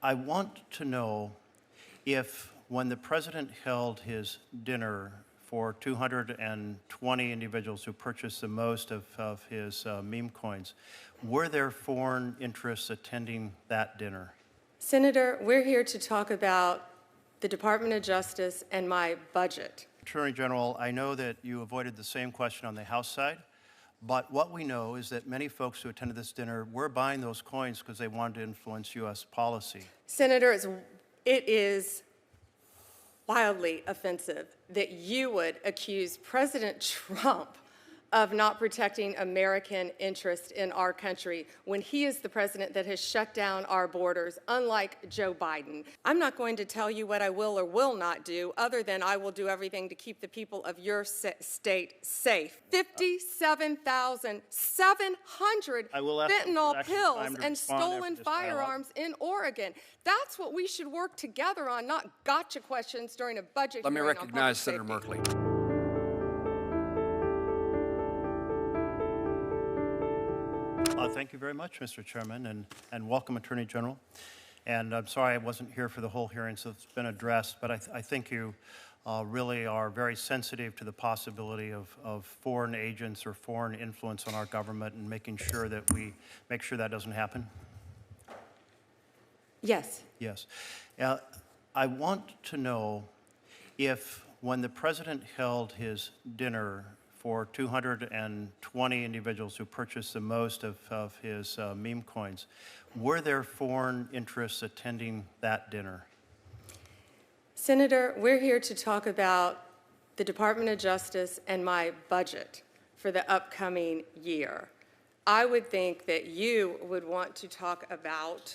I want to know if, when the president held his dinner for 220 individuals who purchased the most of his meme coins, were there foreign interests attending that dinner? Senator, we're here to talk about the Department of Justice and my budget. Attorney General, I know that you avoided the same question on the House side, but what we know is that many folks who attended this dinner were buying those coins because they wanted to influence U.S. policy. Senator, it is wildly offensive that you would accuse President Trump of not protecting American interests in our country when he is the president that has shut down our borders, unlike Joe Biden. I'm not going to tell you what I will or will not do, other than I will do everything to keep the people of your state safe. 57,700 fentanyl pills and stolen firearms in Oregon. That's what we should work together on, not gotcha questions during a budget hearing. Let me recognize Senator Merkley. Thank you very much, Mr. Chairman, and welcome, Attorney General. And I'm sorry I wasn't here for the whole hearing, so it's been addressed, but I think you really are very sensitive to the possibility of foreign agents or foreign influence on our government, and making sure that we make sure that doesn't happen. Yes. Yes. I want to know if, when the president held his dinner for 220 individuals who purchased the most of his meme coins, were there foreign interests attending that dinner? Senator, we're here to talk about the Department of Justice and my budget for the upcoming year. I would think that you would want to talk about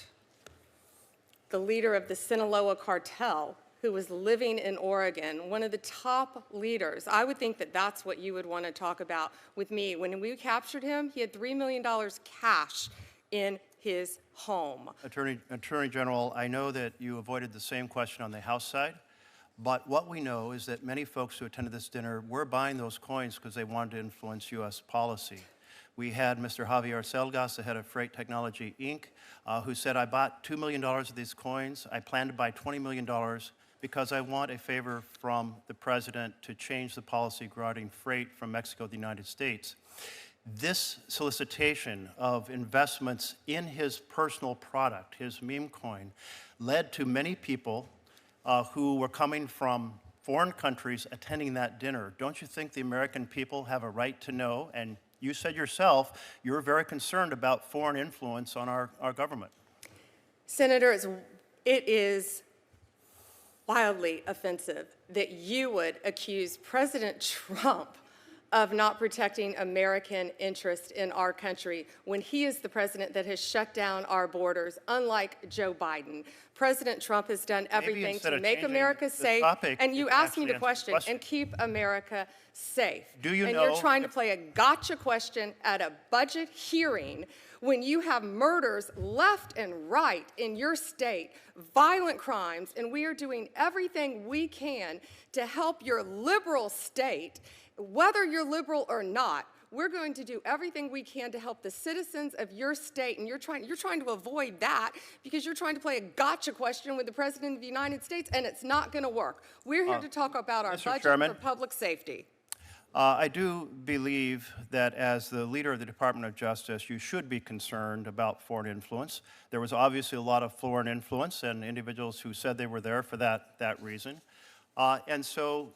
the leader of the Sinaloa cartel, who was living in Oregon, one of the top leaders. I would think that that's what you would want to talk about with me. When we captured him, he had $3 million cash in his home. Attorney General, I know that you avoided the same question on the House side, but what we know is that many folks who attended this dinner were buying those coins because they wanted to influence U.S. policy. We had Mr. Javier Selgas, the head of Freight Technology, Inc., who said, I bought $2 million of these coins. I plan to buy $20 million because I want a favor from the president to change the policy regarding freight from Mexico to the United States. This solicitation of investments in his personal product, his meme coin, led to many people who were coming from foreign countries attending that dinner. Don't you think the American people have a right to know? And you said yourself you're very concerned about foreign influence on our government. Senator, it is wildly offensive that you would accuse President Trump of not protecting American interests in our country when he is the president that has shut down our borders, unlike Joe Biden. President Trump has done everything to make America safe, and you asked me the question, and keep America safe. Do you know? And you're trying to play a gotcha question at a budget hearing when you have murders left and right in your state, violent crimes, and we are doing everything we can to help your liberal state. Whether you're liberal or not, we're going to do everything we can to help the citizens of your state, and you're trying to avoid that because you're trying to play a gotcha question with the President of the United States, and it's not going to work. We're here to talk about our budget for public safety. I do believe that as the leader of the Department of Justice, you should be concerned about foreign influence. There was obviously a lot of foreign influence and individuals who said they were there for that reason. And so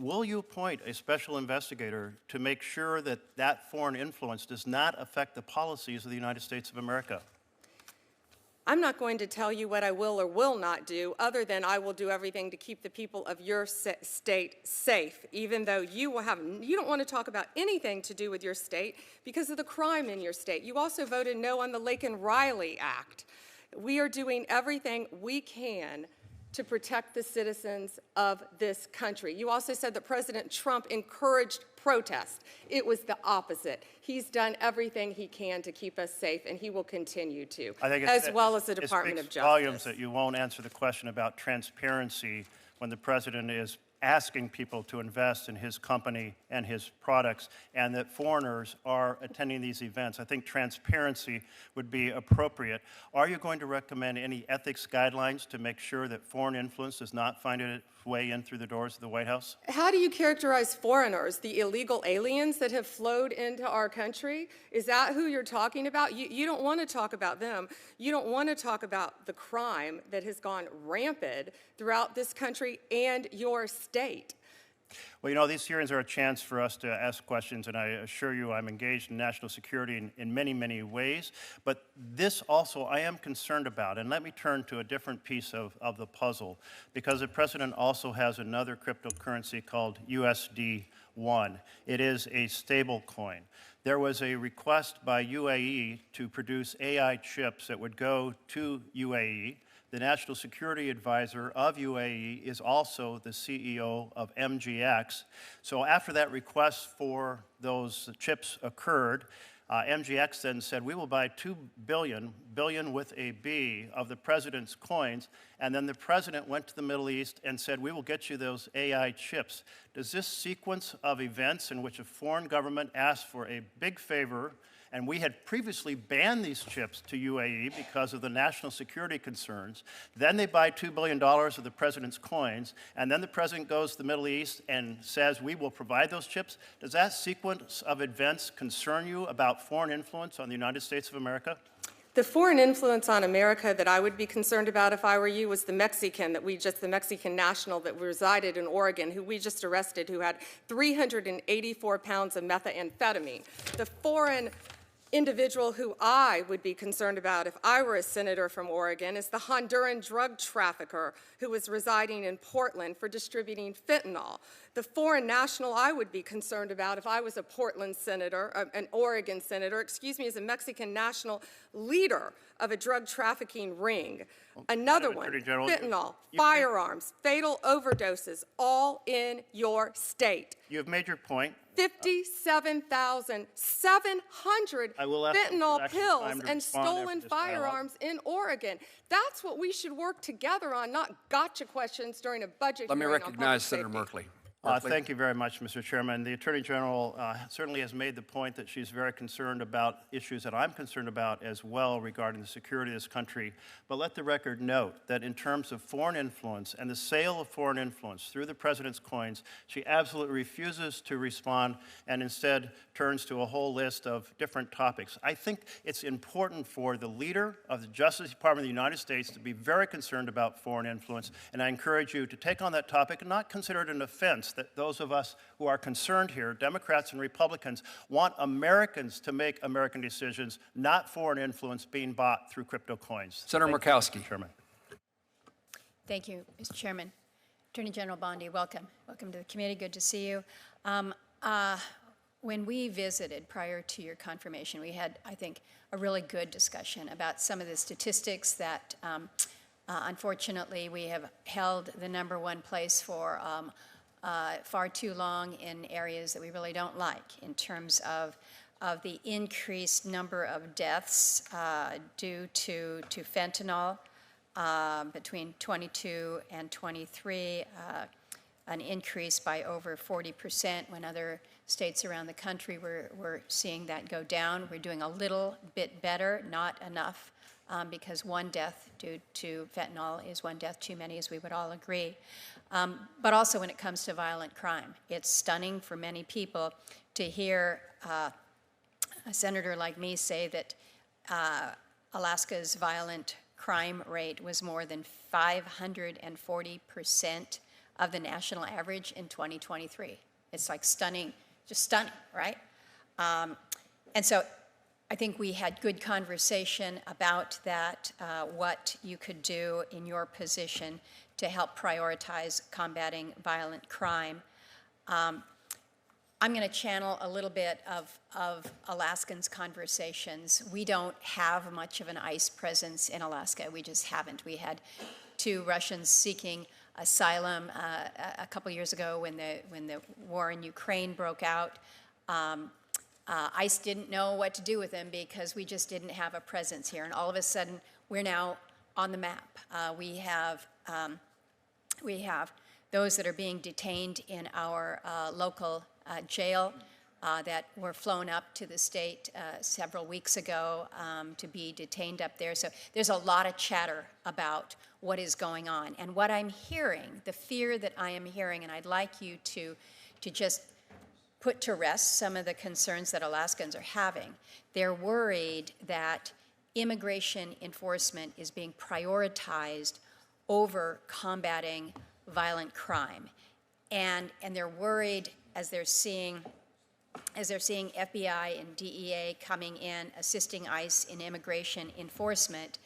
will you appoint a special investigator to make sure that that foreign influence does not affect the policies of the United States of America? I'm not going to tell you what I will or will not do, other than I will do everything to keep the people of your state safe, even though you don't want to talk about anything to do with your state because of the crime in your state. You also voted no on the Laken-Riley Act. We are doing everything we can to protect the citizens of this country. You also said that President Trump encouraged protest. It was the opposite. He's done everything he can to keep us safe, and he will continue to, as well as the Department of Justice. It speaks volumes that you won't answer the question about transparency when the president is asking people to invest in his company and his products, and that foreigners are attending these events. I think transparency would be appropriate. Are you going to recommend any ethics guidelines to make sure that foreign influence does not find its way in through the doors of the White House? How do you characterize foreigners, the illegal aliens that have flowed into our country? Is that who you're talking about? You don't want to talk about them. You don't want to talk about the crime that has gone rampant throughout this country and your state. Well, you know, these hearings are a chance for us to ask questions, and I assure you I'm engaged in national security in many, many ways. But this also I am concerned about, and let me turn to a different piece of the because the president also has another cryptocurrency called USD1. It is a stable coin. There was a request by UAE to produce AI chips that would go to UAE. The National Security Advisor of UAE is also the CEO of MGX. So after that request for those chips occurred, MGX then said, we will buy 2 billion with a B, of the president's coins. And then the president went to the Middle East and said, we will get you those AI chips. Does this sequence of events in which a foreign government asks for a big favor, and we had previously banned these chips to UAE because of the national security concerns. Then they buy $2 billion of the president's coins, and then the president goes to the Middle East and says, we will provide those chips. Does that sequence of events concern you about foreign influence on the United States of America? The foreign influence on America that I would be concerned about if I were you was the Mexican national that resided in Oregon, who we just arrested, who had 384 pounds of methamphetamine. The foreign individual who I would be concerned about if I were a senator from Oregon is the Honduran drug trafficker who was residing in Portland for distributing fentanyl. The foreign national I would be concerned about if I was a Portland senator, an Oregon senator, is a Mexican national leader of a drug trafficking ring. Another one, fentanyl, firearms, fatal overdoses, all in your state. You have made your point. 57,700 fentanyl pills and stolen firearms in Oregon. That's what we should work together on, not gotcha questions during a budget hearing. Let me recognize Senator Merkley. Thank you very much, Mr. Chairman. The Attorney General certainly has made the point that she's very concerned about issues that I'm concerned about as well regarding the security of this country. But let the record note that in terms of foreign influence and the sale of foreign influence through the president's coins, she absolutely refuses to respond and instead turns to a whole list of different topics. I think it's important for the leader of the Justice Department of the United States to be very concerned about foreign influence, and I encourage you to take on that topic and not consider it an offense that those of us who are concerned here, Democrats and Republicans, want Americans to make American decisions, not foreign influence being bought through crypto coins. Senator Murkowski. Chairman. Thank you, Mr. Chairman. Attorney General Bondi, welcome. Welcome to the committee. Good to see you. When we visited prior to your confirmation, we had, I think, a really good discussion about some of the statistics that, unfortunately, we have held the #1 place for far too long in areas that we really don't like in terms of the increased number of deaths due to fentanyl between 22 and 23, an increase by over 40% when other states around the country were seeing that go down. We're doing a little bit better, not enough, because one death due to fentanyl is one death too many, as we would all agree. But also when it comes to violent crime, it's stunning for many people to hear a senator like me say that Alaska's violent crime rate was more than 540% of the national average in 2023. It's like stunning, just stunning, right? And so I think we had good conversation about that, what you could do in your position to help prioritize combating violent crime. I'm going to channel a little bit of Alaskans' conversations. We don't have much of an ICE presence in Alaska. We just haven't. We had 2 Russians seeking asylum a couple years ago when the war in Ukraine broke out. ICE didn't know what to do with them because we just didn't have a presence here. And all of a sudden, we're now on the map. We have those that are being detained in our local jail that were flown up to the state several weeks ago to be detained up there. So there's a lot of chatter about what is going on. And what I'm hearing, the fear that I am hearing, and I'd like you to just put to rest some of the concerns that Alaskans are having. They're worried that immigration enforcement is being prioritized over combating violent crime. And they're worried as they're seeing FBI and DEA coming in, assisting ICE in immigration enforcement.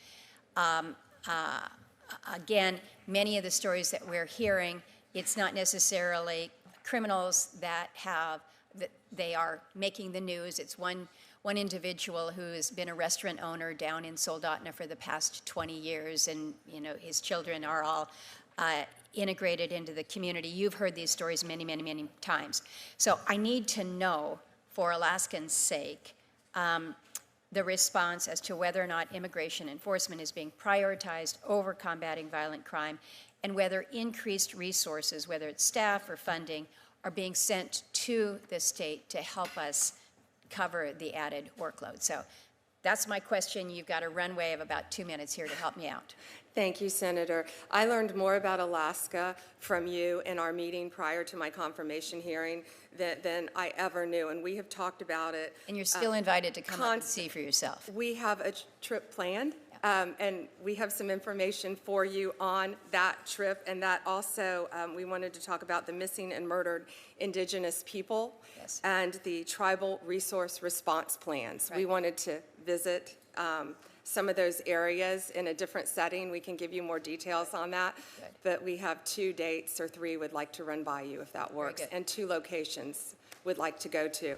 Again, many of the stories that we're hearing, it's not necessarily criminals that they are making the news. It's one individual who has been a restaurant owner down in Soldotna for the past 20 years, and his children are all integrated into the community. You've heard these stories many, many, many times. So I need to know, for Alaskans' sake, the response as to whether or not immigration enforcement is being prioritized over combating violent crime, and whether increased resources, whether it's staff or funding, are being sent to the state to help us cover the added workload. So that's my question. You've got a runway of about 2 minutes here to help me out. Thank you, Senator. I learned more about Alaska from you in our meeting prior to my confirmation hearing than I ever knew, and we have talked about it. And you're still invited to come up and see for yourself. We have a trip planned, and we have some information for you on that trip, and that also we wanted to talk about the missing and murdered Indigenous people and the tribal resource response plans. Right. We wanted to visit some of those areas in a different setting. We can give you more details on that. Good. But we have 2 dates or 3 we'd like to run by you if that works, good. and 2 locations we'd like to go to.